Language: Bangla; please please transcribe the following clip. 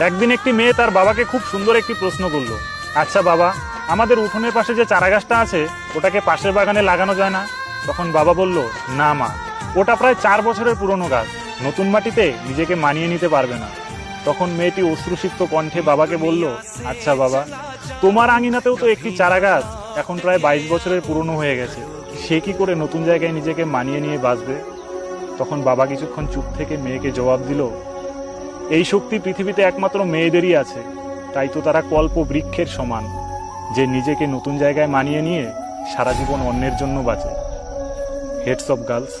একদিন একটি মেয়ে তার বাবাকে খুব সুন্দর একটি প্রশ্ন করলো, আচ্ছা বাবা, আমাদের উঠোনের পাশে যে চারা গাছটা আছে ওটাকে পাশের বাগানে লাগানো যায় না? তখন বাবা বলল, না মা, ওটা প্রায় 4 বছরের পুরনো গাছ, নতুন মাটিতে নিজেকে মানিয়ে নিতে পারবে না। তখন মেয়েটি অশ্রুসিক্ত কণ্ঠে বাবাকে বলল, আচ্ছা বাবা, তোমার আঙিনাতেও তো একটি চারা গাছ এখন প্রায় 22 বছরের পুরনো হয়ে গেছে, সে কি করে নতুন জায়গায় নিজেকে মানিয়ে নিয়ে বাঁচবে? তখন বাবা কিছুক্ষণ চুপ থেকে মেয়েকে জবাব দিল, এই শক্তি পৃথিবীতে একমাত্র মেয়েদেরই আছে, তাই তো তারা কল্প বৃক্ষের সমান, যে নিজেকে নতুন জায়গায় মানিয়ে নিয়ে সারা জীবন অন্যের জন্য বাঁচে। Heads of girls.